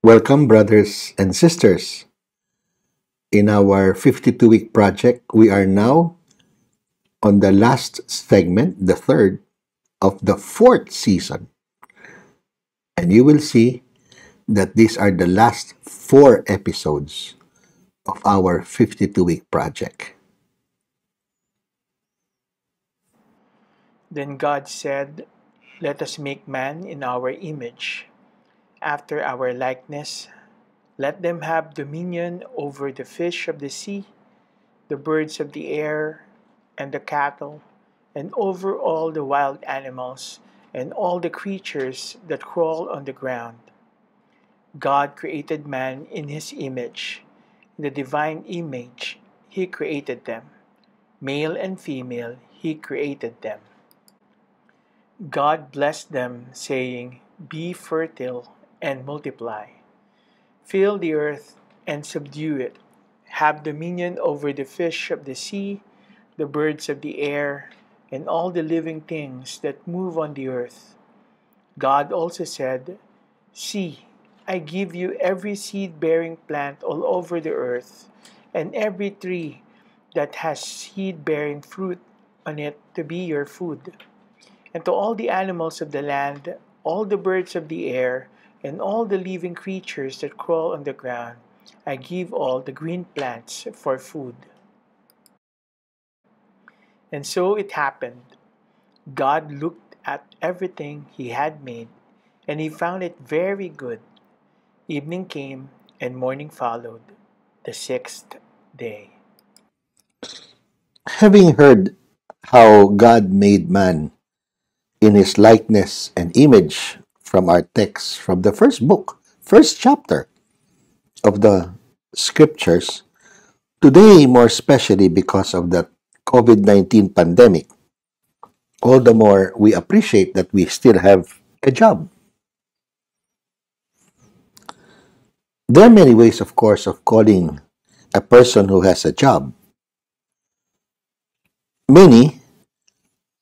Welcome, brothers and sisters. In our 52-week project, we are now on the last segment, the third of the fourth season. And you will see that these are the last four episodes of our 52-week project. Then God said, "Let us make man in our image, after our likeness. Let them have dominion over the fish of the sea, the birds of the air, and the cattle, and over all the wild animals, and all the creatures that crawl on the ground." God created man in his image. In the divine image, he created them. Male and female, he created them. God blessed them, saying, "Be fertile and multiply. Fill the earth and subdue it. Have dominion over the fish of the sea, the birds of the air, and all the living things that move on the earth." God also said, "See, I give you every seed-bearing plant all over the earth, and every tree that has seed-bearing fruit on it to be your food. And to all the animals of the land, all the birds of the air, and all the living creatures that crawl on the ground, I give all the green plants for food." And so it happened. God looked at everything he had made, and he found it very good. Evening came, and morning followed, the sixth day. Having heard how God made man in his likeness and image from our text from the first book, first chapter of the scriptures, today, more especially because of the COVID-19 pandemic, all the more we appreciate that we still have a job. There are many ways, of course, of calling a person who has a job. Many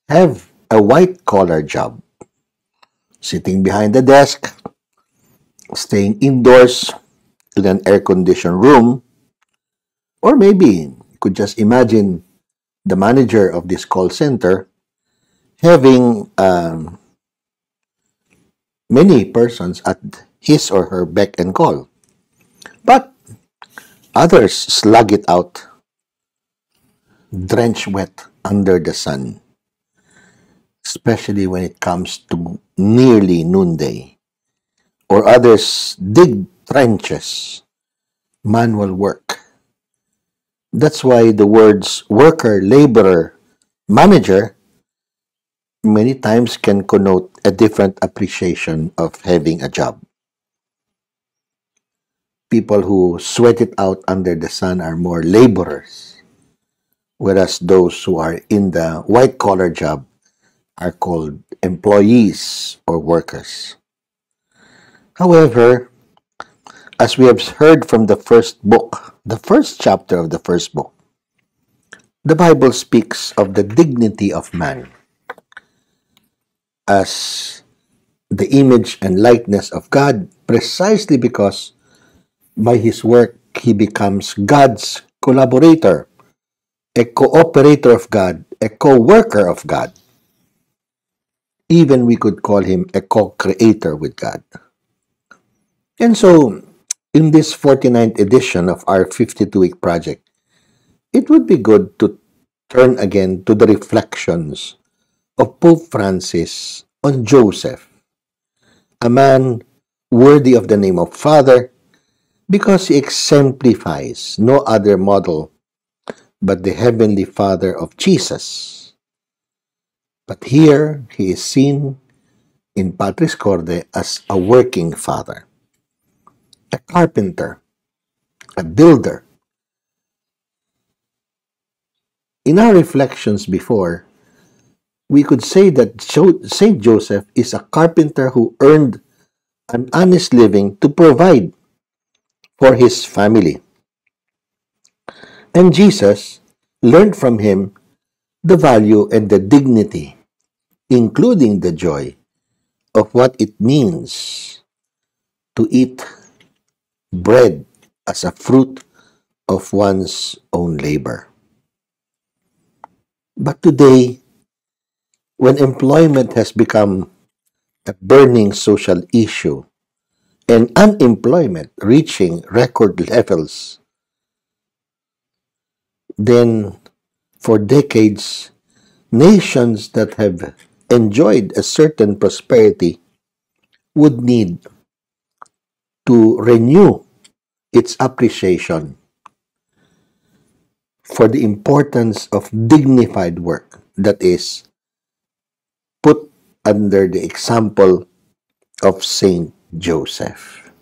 have a white collar job, sitting behind the desk, staying indoors in an air conditioned room, or maybe you could just imagine the manager of this call center having many persons at his or her beck and call. But others slug it out, drenched wet under the sun, especially when it comes to nearly noonday. Or others dig trenches, manual work. That's why the words worker, laborer, manager many times can connote a different appreciation of having a job. People who sweat it out under the sun are more laborers, whereas those who are in the white collar job are called employees or workers. However, as we have heard from the first book, the first chapter of the first book, the Bible speaks of the dignity of man as the image and likeness of God precisely because by his work he becomes God's collaborator, a cooperator of God, a co-worker of God. Even we could call him a co-creator with God. And so, in this 49th edition of our 52-week project, it would be good to turn again to the reflections of Pope Francis on Joseph, a man worthy of the name of Father because he exemplifies no other model but the Heavenly Father of Jesus. But here he is seen in Patris Corde as a working father, a carpenter, a builder. In our reflections before, we could say that Saint Joseph is a carpenter who earned an honest living to provide for his family. And Jesus learned from him the value and the dignity, including the joy of what it means to eat bread as a fruit of one's own labor. But today, when employment has become a burning social issue and unemployment reaching record levels, then for decades, nations that have enjoyed a certain prosperity would need to renew its appreciation for the importance of dignified work that is put under the example of Saint Joseph.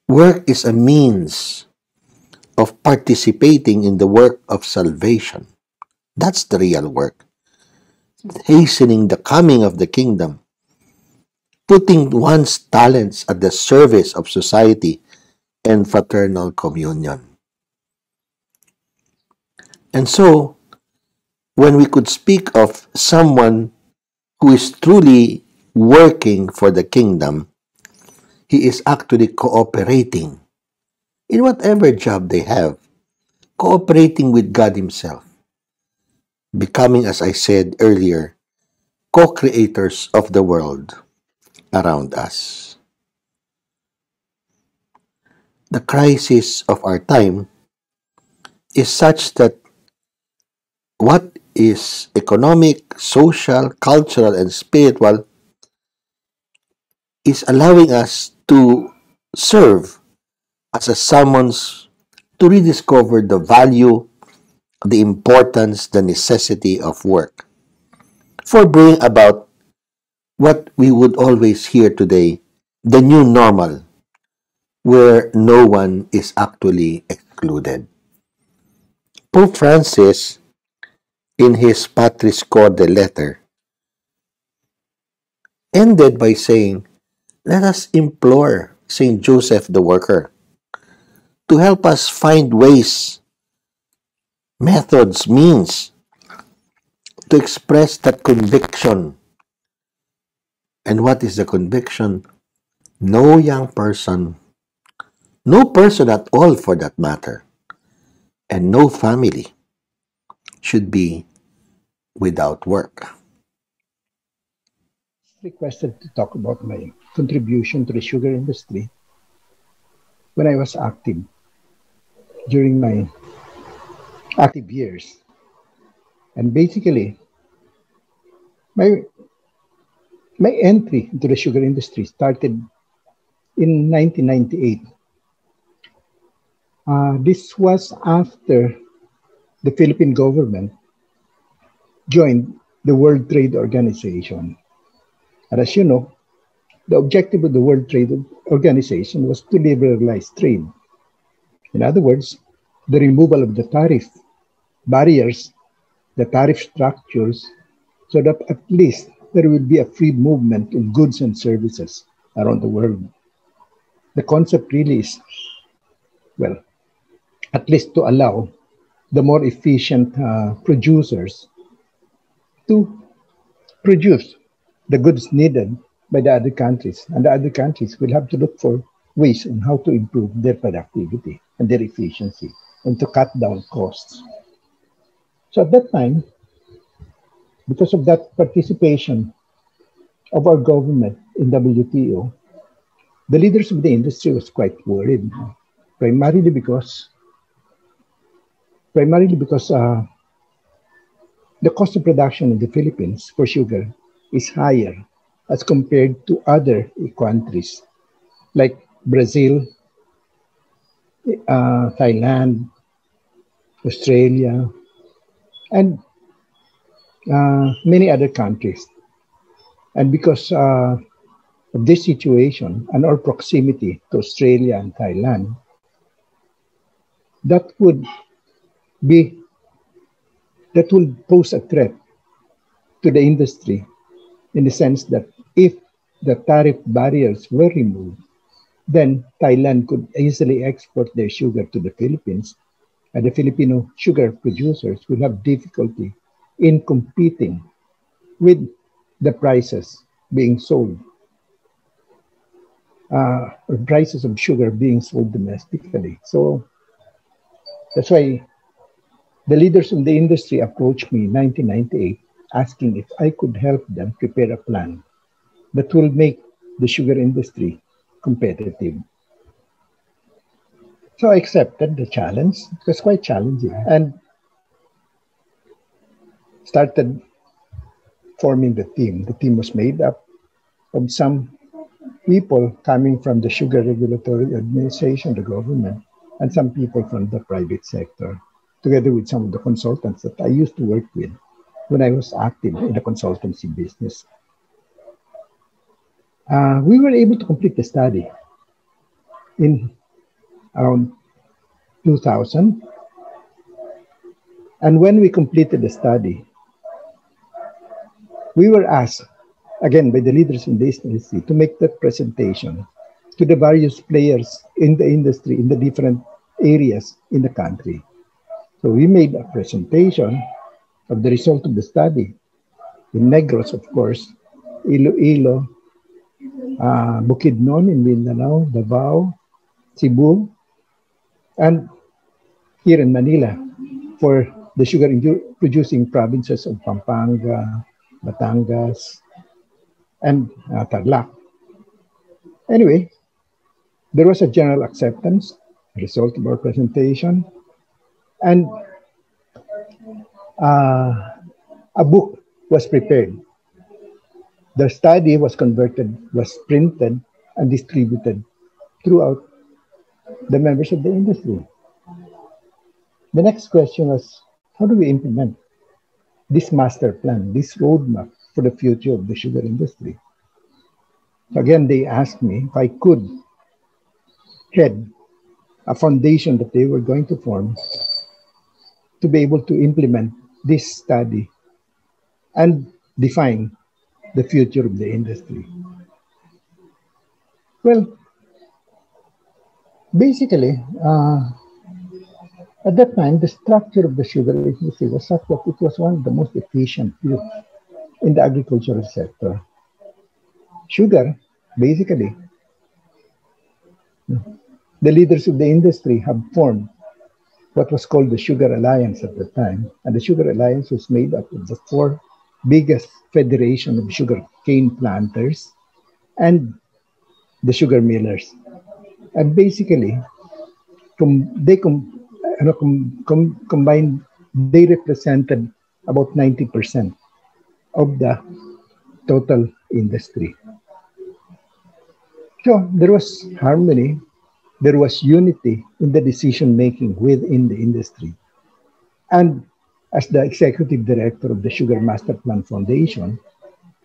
Work is a means of participating in the work of salvation. That's the real work. Hastening the coming of the kingdom, putting one's talents at the service of society and fraternal communion. And so, when we could speak of someone who is truly working for the kingdom, he is actually cooperating in whatever job they have, cooperating with God Himself, becoming, as I said earlier, co creators of the world around us. The crisis of our time is such that what is economic, social, cultural, and spiritual is allowing us to serve as a summons to rediscover the value, the importance, the necessity of work for bringing about what we would always hear today, the new normal, where no one is actually excluded. Pope Francis, in his Patris Corde letter, ended by saying, let us implore Saint Joseph the worker to help us find ways, methods, means to express that conviction. And what is the conviction? No young person, no person at all for that matter, and no family should be without work. Requested to talk about my contribution to the sugar industry when I was active during my active years. And basically, my my entry into the sugar industry started in 1998. This was after the Philippine government joined the World Trade Organization. And as you know, the objective of the World Trade Organization was to liberalize trade. In other words, the removal of the tariff barriers, the tariff structures, so that at least there will be a free movement of goods and services around the world. The concept really is, well, at least to allow the more efficient producers to produce the goods needed by the other countries. And the other countries will have to look for ways on how to improve their productivity and their efficiency and to cut down costs. So at that time, because of that participation of our government in WTO, the leaders of the industry was quite worried, primarily because primarily because the cost of production in the Philippines for sugar is higher as compared to other countries like Brazil, Thailand, Australia, and many other countries. And because of this situation and our proximity to Australia and Thailand, that would be that will pose a threat to the industry in the sense that if the tariff barriers were removed, then Thailand could easily export their sugar to the Philippines, and the Filipino sugar producers will have difficulty in competing with the prices being sold or prices of sugar being sold domestically. So that's why the leaders in the industry approached me in 1998 asking if I could help them prepare a plan that will make the sugar industry competitive. So I accepted the challenge. It was quite challenging and started forming the team. The team was made up of some people coming from the Sugar Regulatory Administration, the government, and some people from the private sector, together with some of the consultants that I used to work with when I was active in the consultancy business. We were able to complete the study in around 2000. And when we completed the study, we were asked, again by the leaders in the industry, to make that presentation to the various players in the industry in the different areas in the country. So we made a presentation of the result of the study in Negros, of course, Iloilo, Bukidnon in Mindanao, Davao, Cebu, and here in Manila for the sugar producing provinces of Pampanga, Batangas, and Tarlac. Anyway, there was a general acceptance, a result of our presentation, and a book was prepared. The study was converted, was printed, and distributed throughout the members of the industry. The next question was, how do we implement this master plan, this roadmap for the future of the sugar industry? So again, they asked me if I could head a foundation that they were going to form to be able to implement this study and define the future of the industry. Well, basically, at that time, the structure of the sugar industry was such that it was one of the most efficient fields in the agricultural sector. Sugar, basically, the leaders of the industry have formed what was called the Sugar Alliance at the time. And the Sugar Alliance was made up of the four biggest federation of sugar cane planters and the sugar millers. And basically, combined, they represented about 90% of the total industry. So there was harmony, there was unity in the decision making within the industry. And as the executive director of the Sugar Master Plan Foundation,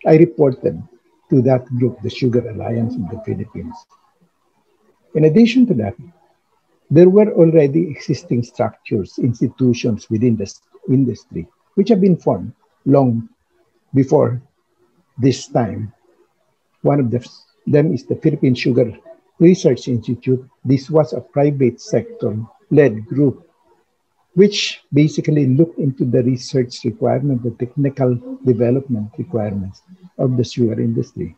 I reported to that group, the Sugar Alliance of the Philippines. In addition to that, there were already existing structures, institutions within the industry, which have been formed long before this time. One of them is the Philippine Sugar Research Institute. This was a private sector-led group, which basically looked into the research requirement, the technical development requirements of the sugar industry.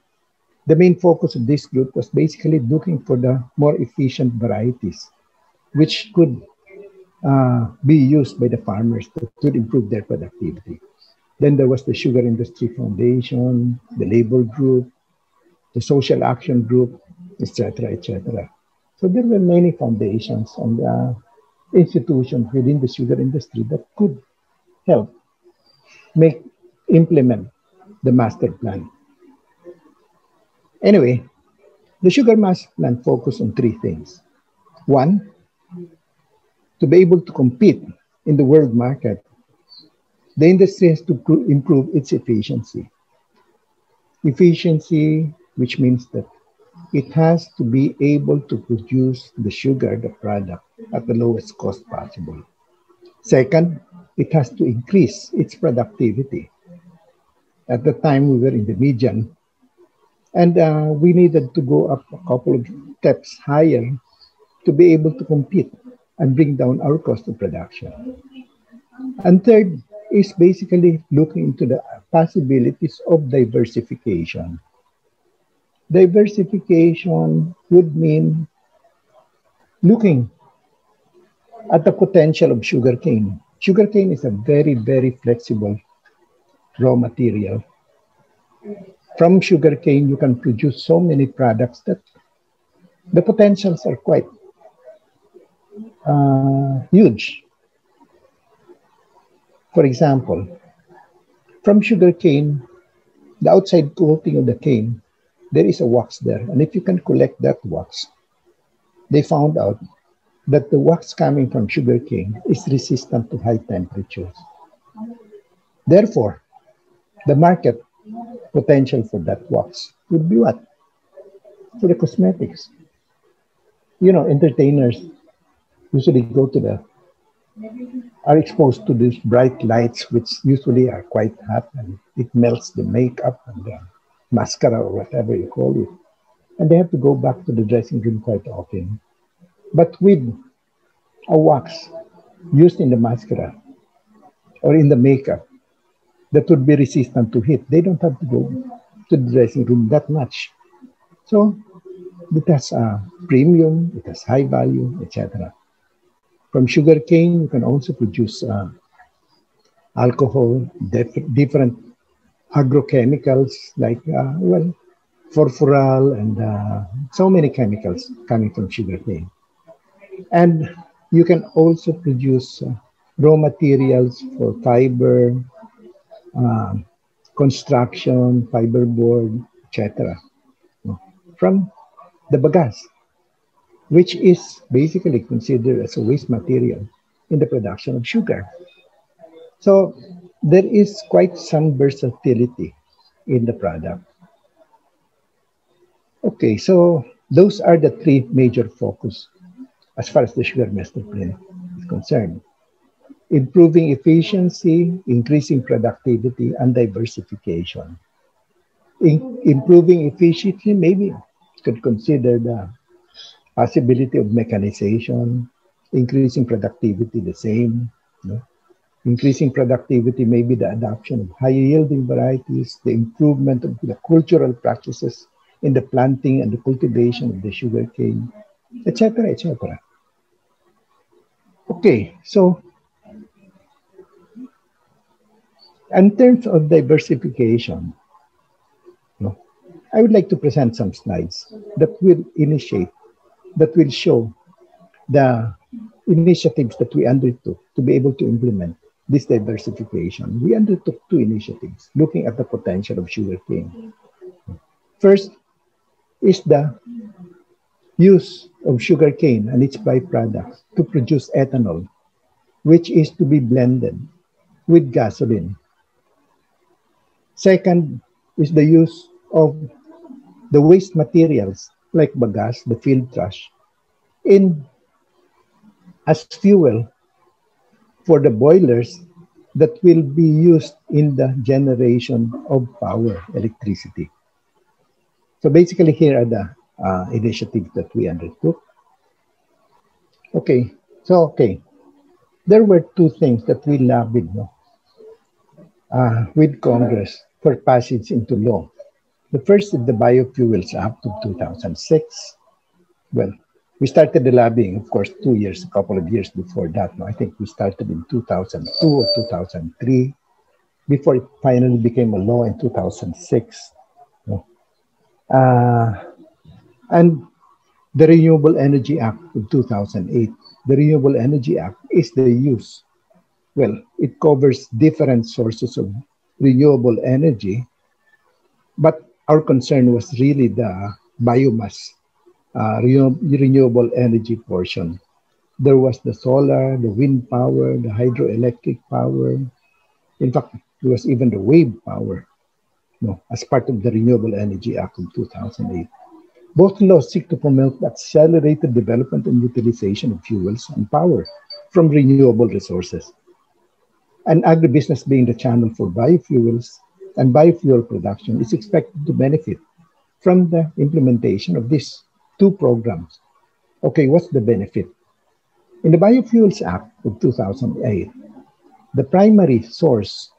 The main focus of this group was basically looking for the more efficient varieties, which could be used by the farmers to improve their productivity. Then there was the Sugar Industry Foundation, the Labor Group, the Social Action Group, etc., etc. So there were many foundations and institutions within the sugar industry that could help implement the master plan. Anyway, the sugar master plan focused on three things. One, to be able to compete in the world market, the industry has to improve its efficiency. Efficiency, which means that it has to be able to produce the sugar, the product, at the lowest cost possible. Second, it has to increase its productivity. At the time, we were in the median, and we needed to go up a couple of steps higher to be able to compete and bring down our cost of production. And third is basically looking into the possibilities of diversification. Diversification would mean looking at the potential of sugarcane. Sugarcane is a very, very flexible raw material. From sugarcane, you can produce so many products that the potentials are quite huge. For example, from sugarcane, the outside coating of the cane, there is a wax there. And if you can collect that wax, they found out that the wax coming from sugarcane is resistant to high temperatures. Therefore, the market potential for that wax would be what? For the cosmetics. You know, entertainers usually go to the are exposed to these bright lights, which usually are quite hot, and it melts the makeup and the mascara or whatever you call it. And they have to go back to the dressing room quite often. But with a wax used in the mascara or in the makeup that would be resistant to heat, they don't have to go to the dressing room that much. So it has a premium, it has high value, etc. From sugar cane, you can also produce alcohol, different agrochemicals like, furfural and so many chemicals coming from sugar cane. And you can also produce raw materials for fiber, uh, construction, fiberboard, etc. from the bagasse, which is basically considered as a waste material in the production of sugar. So there is quite some versatility in the product. Okay, so those are the three major focus as far as the sugar master plan is concerned. Improving efficiency, increasing productivity, and diversification. Improving efficiency, maybe could consider the possibility of mechanization, increasing productivity the same. You know? Increasing productivity may be the adoption of high yielding varieties, the improvement of the cultural practices in the planting and the cultivation of the sugarcane, etc., etc. Okay, so in terms of diversification, you know, I would like to present some slides that will show the initiatives that we undertook to be able to implement this diversification. We undertook two initiatives looking at the potential of sugarcane. First is the use of sugarcane and its byproducts to produce ethanol, which is to be blended with gasoline. Second is the use of the waste materials like bagasse, the field trash, in as fuel for the boilers that will be used in the generation of power, electricity. So basically, here are the initiatives that we undertook. Okay, there were two things that we lobbied with Congress for passage into law. The first is the Biofuels Act of 2006. Well, we started the lobbying, of course, a couple of years before that. No? I think we started in 2002 or 2003 before it finally became a law in 2006. No? And the Renewable Energy Act of 2008. The Renewable Energy Act is the use. Well, it covers different sources of renewable energy, but our concern was really the biomass renewable energy portion. There was the solar, the wind power, the hydroelectric power. In fact, there was even the wave power, as part of the Renewable Energy Act of 2008. Both laws seek to promote accelerated development and utilization of fuels and power from renewable resources. And agribusiness being the channel for biofuels and biofuel production is expected to benefit from the implementation of these two programs. Okay, what's the benefit? In the Biofuels Act of 2008, the primary source,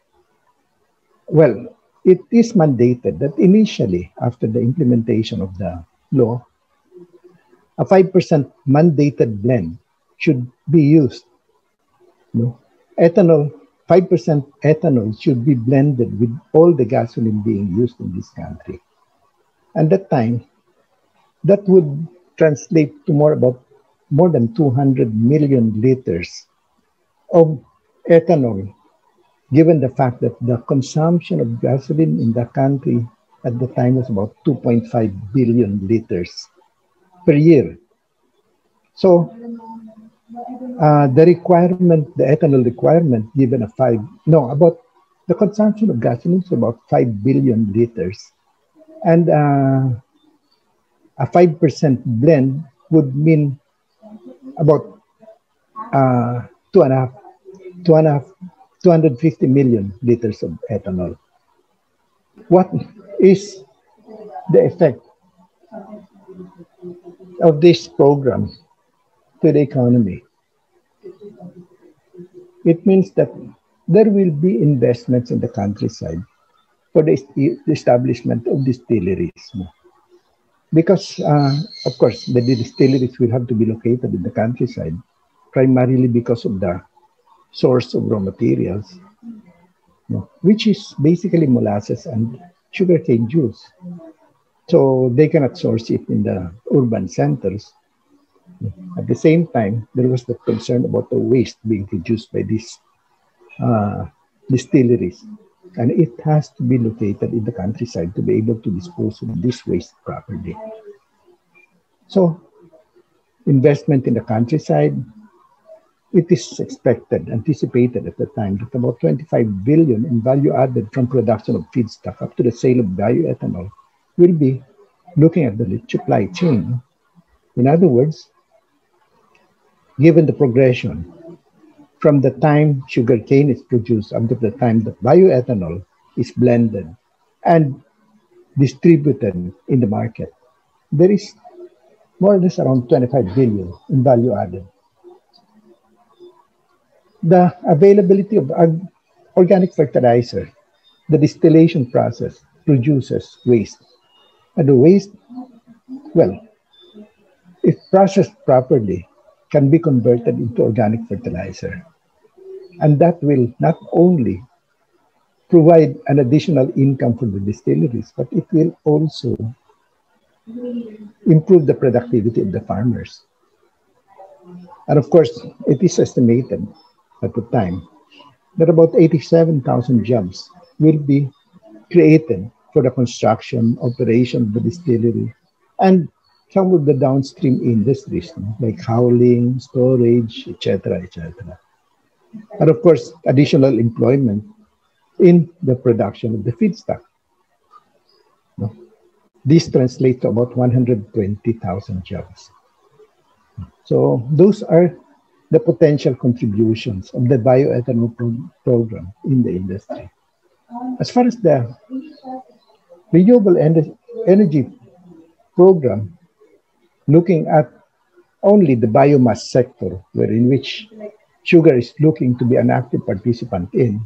well, it is mandated that initially, after the implementation of the law, a 5% mandated blend should be used. No? Ethanol, 5% ethanol should be blended with all the gasoline being used in this country. And that time, that would translate to more than 200 million liters of ethanol, given the fact that the consumption of gasoline in the country at the time was about 2.5 billion liters per year. So the ethanol requirement, given a five, no, about the consumption of gasoline is about 5 billion liters. And a 5% blend would mean about uh, two and a half, two and a half, 250 million liters of ethanol. What is the effect of this program to the economy? It means that there will be investments in the countryside for the establishment of distilleries. Because, of course, the distilleries will have to be located in the countryside, primarily because of the source of raw materials, which is basically molasses and sugarcane juice. So they cannot source it in the urban centers. At the same time, there was the concern about the waste being produced by these uh, distilleries. And it has to be located in the countryside to be able to dispose of this waste properly. So, investment in the countryside, it is anticipated at the time that about 25 billion in value added from production of feedstock up to the sale of bioethanol will be looking at the supply chain. In other words, given the progression from the time sugarcane is produced until the time that bioethanol is blended and distributed in the market, there is more or less around 25 billion in value added. The availability of organic fertilizer, the distillation process produces waste. And the waste, well, if processed properly, can be converted into organic fertilizer. And that will not only provide an additional income for the distilleries, but it will also improve the productivity of the farmers. And of course, it is estimated at the time that about 87,000 jobs will be created for the construction, operation of the distillery, and some of the downstream industries like howling, storage, etc., etc. And of course, additional employment in the production of the feedstock. This translates to about 120,000 jobs. So those are the potential contributions of the bioethanol program in the industry. As far as the renewable energy program, looking at only the biomass sector, in which sugar is looking to be an active participant in,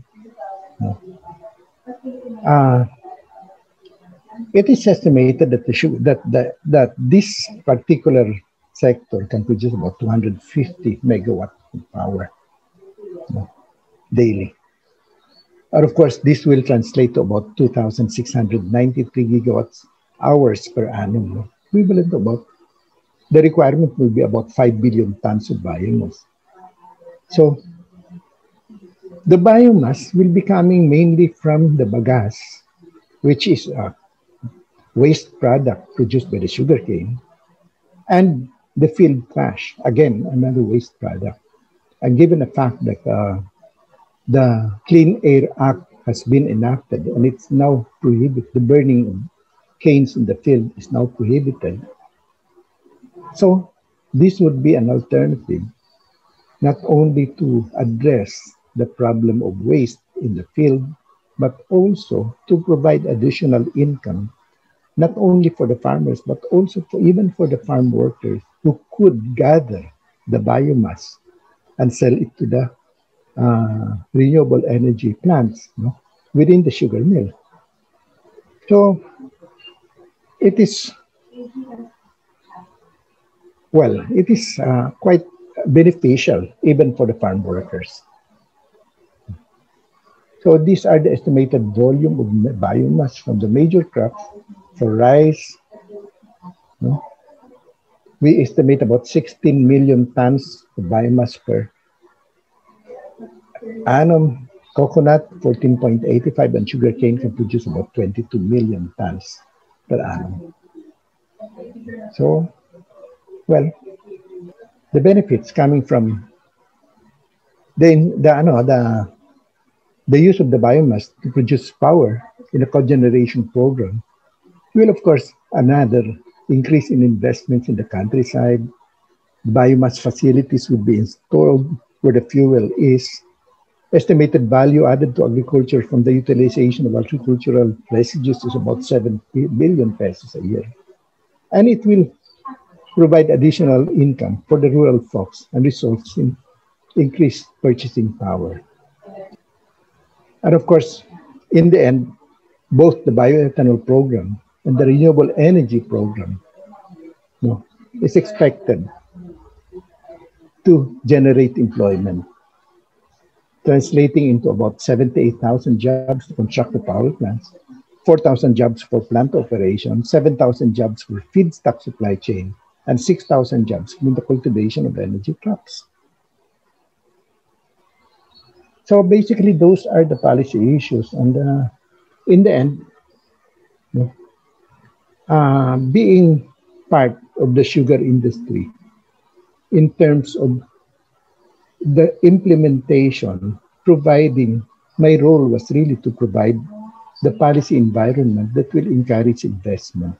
it is estimated that that this particular sector can produce about 250 megawatt of power daily. And of course, this will translate to about 2,693 gigawatts hours per annum, equivalent to about, the requirement will be about 5 billion tons of biomass. So the biomass will be coming mainly from the bagasse, which is a waste product produced by the sugarcane, and the field trash, again, another waste product. And given the fact that the Clean Air Act has been enacted and it's now prohibited, the burning of canes in the field is now prohibited. So this would be an alternative, not only to address the problem of waste in the field, but also to provide additional income, not only for the farmers, but also even for the farm workers who could gather the biomass and sell it to the renewable energy plants within the sugar mill. So it is, well, it is quite beneficial even for the farm workers. So these are the estimated volume of biomass from the major crops. For rice, no, we estimate about 16 million tons of biomass per annum. Coconut, 14.85, and sugarcane can produce about 22 million tons per annum. So, well, the benefits coming from the use of the biomass to produce power in a cogeneration program will, of course, another increase in investments in the countryside. Biomass facilities will be installed where the fuel is. Estimated value added to agriculture from the utilization of agricultural residues is about 7 billion pesos a year. And it will provide additional income for the rural folks and results in increased purchasing power. And of course, in the end, both the bioethanol program and the renewable energy program, you know, is expected to generate employment, translating into about 78,000 jobs to construct the power plants, 4,000 jobs for plant operation, 7,000 jobs for feedstock supply chain, and 6,000 jobs in the cultivation of energy crops. So basically, those are the policy issues. And in the end, being part of the sugar industry in terms of the implementation, providing, my role was really to provide the policy environment that will encourage investment.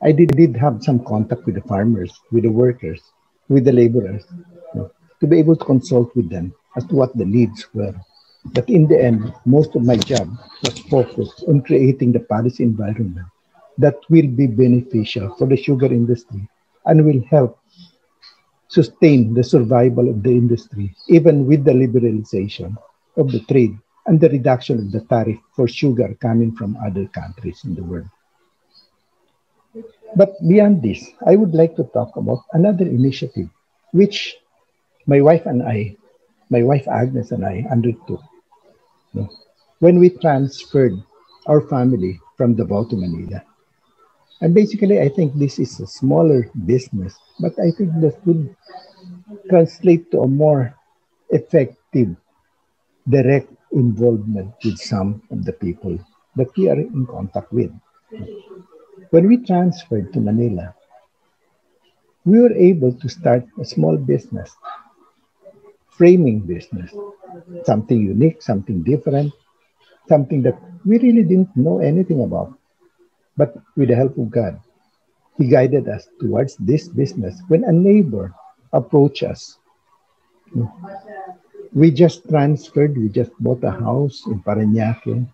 I did have some contact with the farmers, with the workers, with the laborers, to be able to consult with them as to what the needs were. But in the end, most of my job was focused on creating the policy environment that will be beneficial for the sugar industry and will help sustain the survival of the industry, even with the liberalization of the trade and the reduction of the tariff for sugar coming from other countries in the world. But beyond this, I would like to talk about another initiative which my wife and I, my wife Agnes and I undertook, no, when we transferred our family from Davao to Manila. And basically, I think this is a smaller business, but I think that would translate to a more effective direct involvement with some of the people that we are in contact with. When we transferred to Manila, we were able to start a small business, framing business, something unique, something different, something that we really didn't know anything about. But with the help of God, He guided us towards this business. When a neighbor approached us, we just transferred, we just bought a house in Parañaque.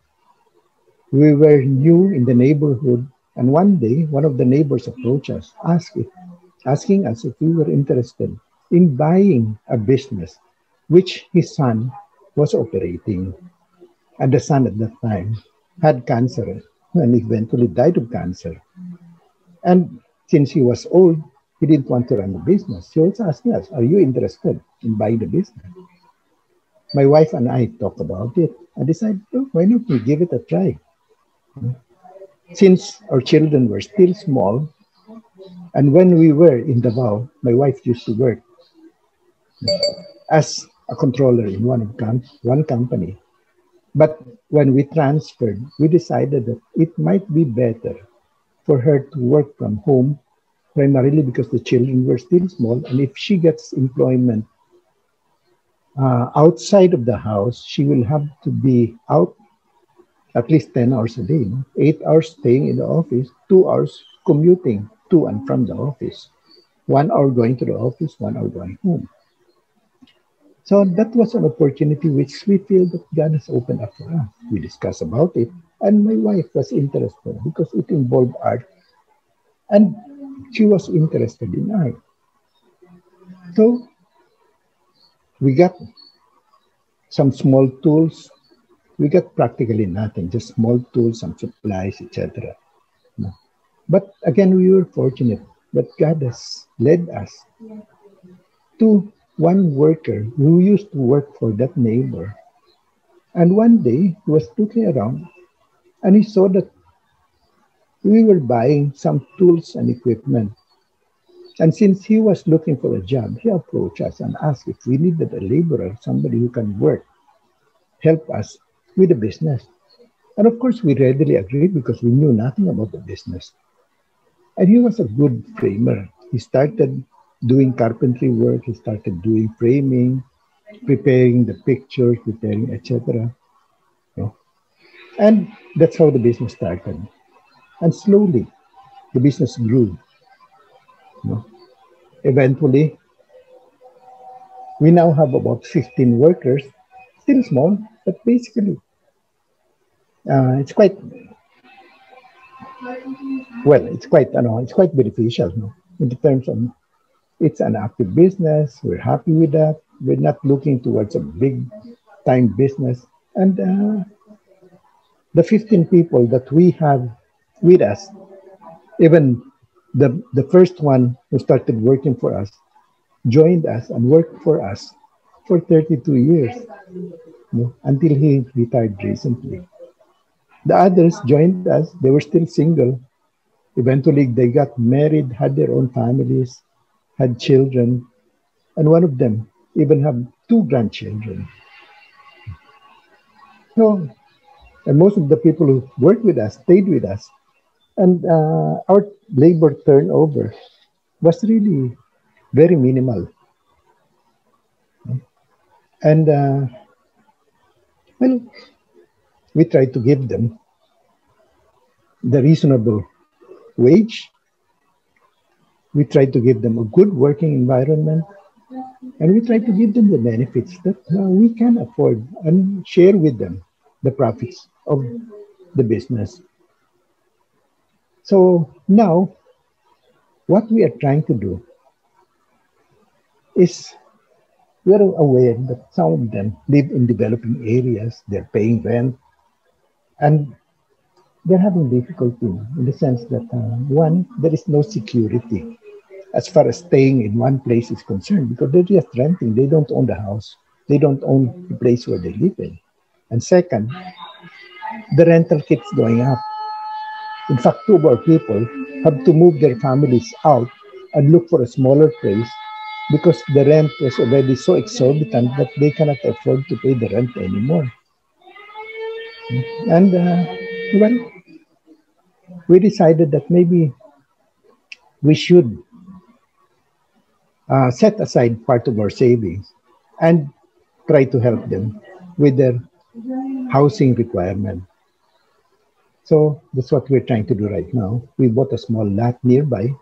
We were new in the neighborhood, and one day, one of the neighbors approached us, asking us if we were interested in buying a business which his son was operating. And the son at that time had cancer and eventually died of cancer. And since he was old, he didn't want to run the business. He was asking us, are you interested in buying the business? My wife and I talked about it and decided, oh, why not we give it a try? Since our children were still small, and when we were in Davao, my wife used to work as a controller in one company. But when we transferred, we decided that it might be better for her to work from home, primarily because the children were still small. And if she gets employment outside of the house, she will have to be out at least 10 hours a day, 8 hours staying in the office, 2 hours commuting to and from the office, 1 hour going to the office, 1 hour going home. So that was an opportunity which we feel that God has opened up for us. We discussed about it, and my wife was interested because it involved art, and she was interested in art. So we got some small tools, we got practically nothing, just small tools, some supplies, etc. No. But again, we were fortunate that God has led us to one worker who used to work for that neighbor. And one day he was looking around and he saw that we were buying some tools and equipment. And since he was looking for a job, he approached us and asked if we needed a laborer, somebody who can work, help us with the business. And of course, we readily agreed because we knew nothing about the business. And he was a good framer. He started doing carpentry work, he started doing framing, preparing the pictures, preparing, etc. You know. And that's how the business started. And slowly, the business grew. You know. Eventually, we now have about 15 workers, still small, but basically, it's quite well. It's quite beneficial, no? In terms of it's an active business. We're happy with that. We're not looking towards a big time business. And the 15 people that we have with us, even the first one who started working for us, joined us and worked for us for 32 years, until he retired recently. The others joined us. They were still single. Eventually, they got married, had their own families, had children, and one of them even have two grandchildren. So, and most of the people who worked with us stayed with us, and our labor turnover was really very minimal. And well, we tried to give them the reasonable wage. We tried to give them a good working environment, and we try to give them the benefits that we can afford and share with them the profits of the business. So now, what we are trying to do is we're aware that some of them live in developing areas, they're paying rent, and they're having difficulty in the sense that, one, there is no security as far as staying in one place is concerned because they're just renting. They don't own the house. They don't own the place where they live in. And second, the rental keeps going up. In fact, two of our people have to move their families out and look for a smaller place because the rent was already so exorbitant that they cannot afford to pay the rent anymore. And well, we decided that maybe we should set aside part of our savings and try to help them with their housing requirement. So that's what we're trying to do right now. We bought a small lot nearby,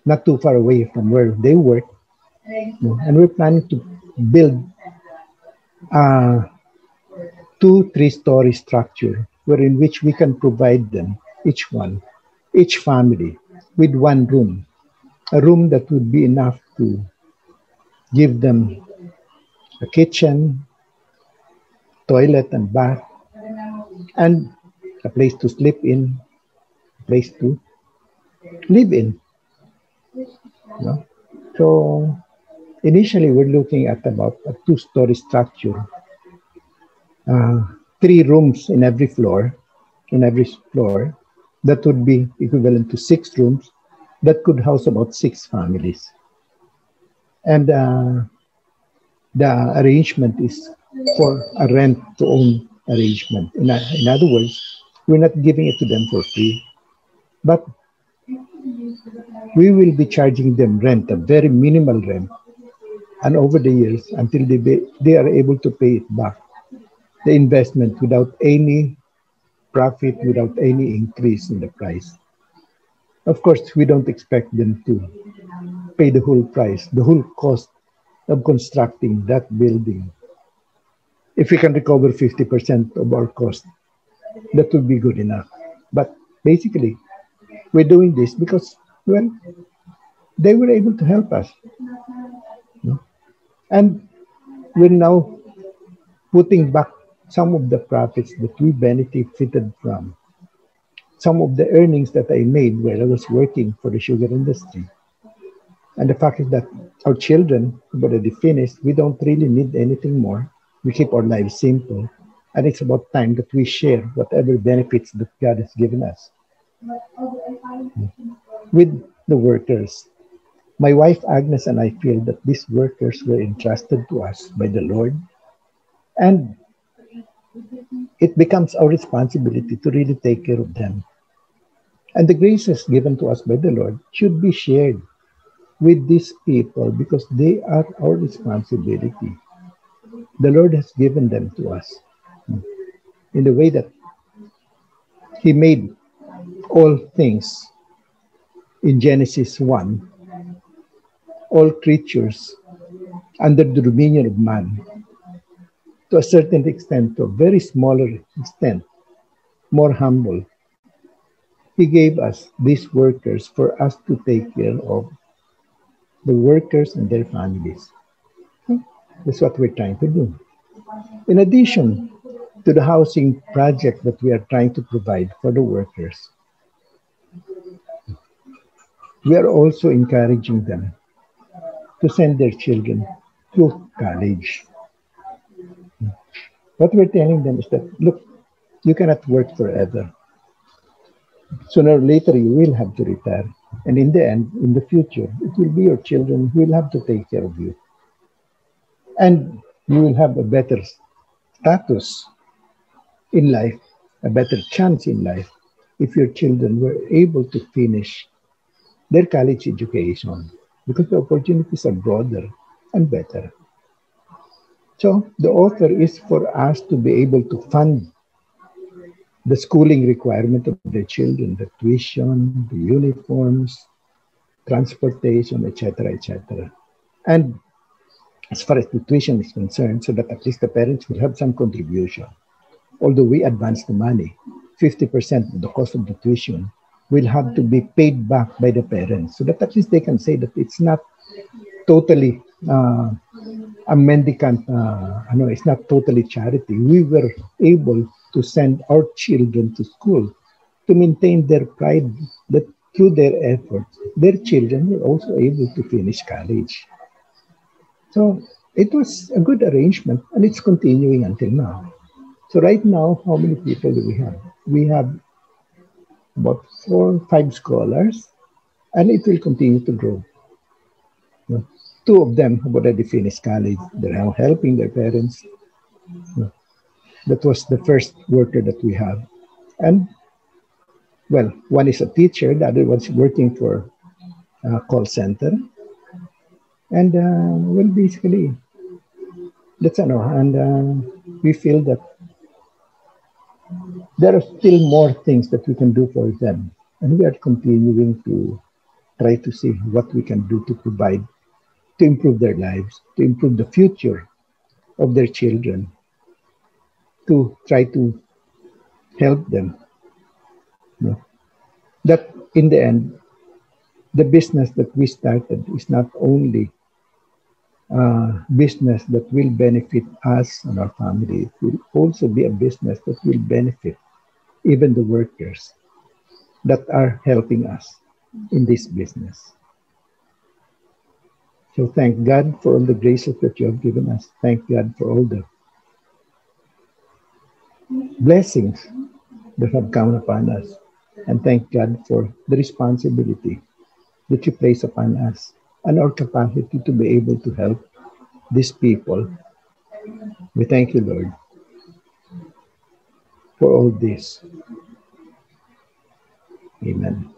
not too far away from where they work, and we're planning to build a 2 3 story structure wherein which we can provide them, each family, with one room, a room that would be enough to give them a kitchen, toilet and bath, and a place to sleep in, a place to live in. You know? So initially, we're looking at about a 2 story structure, uh, 3 rooms in every floor. That would be equivalent to 6 rooms that could house about 6 families. And the arrangement is for a rent to own arrangement. In other words, we're not giving it to them for free, but we will be charging them rent, a very minimal rent, and over the years until they are able to pay it back, the investment without any profit, without any increase in the price. Of course, we don't expect them to pay the whole price, the whole cost of constructing that building. If we can recover 50% of our cost, that would be good enough. But basically, we're doing this because, well, they were able to help us. You know? And we're now putting back some of the profits that we benefited from, some of the earnings that I made while I was working for the sugar industry. And the fact is that our children have already finished. We don't really need anything more. We keep our lives simple. And it's about time that we share whatever benefits that God has given us with the workers. My wife Agnes and I feel that these workers were entrusted to us by the Lord, and it becomes our responsibility to really take care of them. And the graces given to us by the Lord should be shared with these people because they are our responsibility. The Lord has given them to us in the way that He made all things in Genesis 1, all creatures under the dominion of man, to a certain extent, to a very smaller extent, more humble. He gave us these workers for us to take care of the workers and their families. That's what we're trying to do. In addition to the housing project that we are trying to provide for the workers, we are also encouraging them to send their children to college. What we're telling them is that, look, you cannot work forever. Sooner or later, you will have to retire. And in the end, in the future, it will be your children who will have to take care of you. And you will have a better status in life, a better chance in life if your children were able to finish their college education because the opportunities are broader and better. So the offer is for us to be able to fund the schooling requirement of their children, the tuition, the uniforms, transportation, etc., etc. And as far as the tuition is concerned, so that at least the parents will have some contribution. Although we advance the money, 50% of the cost of the tuition will have to be paid back by the parents so that at least they can say that it's not totally a mendicant, it's not totally charity. We were able to send our children to school to maintain their pride that through their efforts, their children were also able to finish college. So it was a good arrangement and it's continuing until now. So right now, how many people do we have? We have about 4 or 5 scholars, and it will continue to grow. You know, two of them have already finished college. They're now helping their parents. That was the first worker that we have. And, well, one is a teacher, the other one's working for a call center. And, well, basically, that's ano. And we feel that there are still more things that we can do for them. And we are continuing to try to see what we can do to provide, to improve their lives, to improve the future of their children, to try to help them. You know, that in the end, the business that we started is not only a business that will benefit us and our family, it will also be a business that will benefit even the workers that are helping us in this business. So thank God for all the graces that you have given us. Thank God for all the blessings that have come upon us. And thank God for the responsibility that you place upon us and our capacity to be able to help these people. We thank you, Lord, for all this. Amen.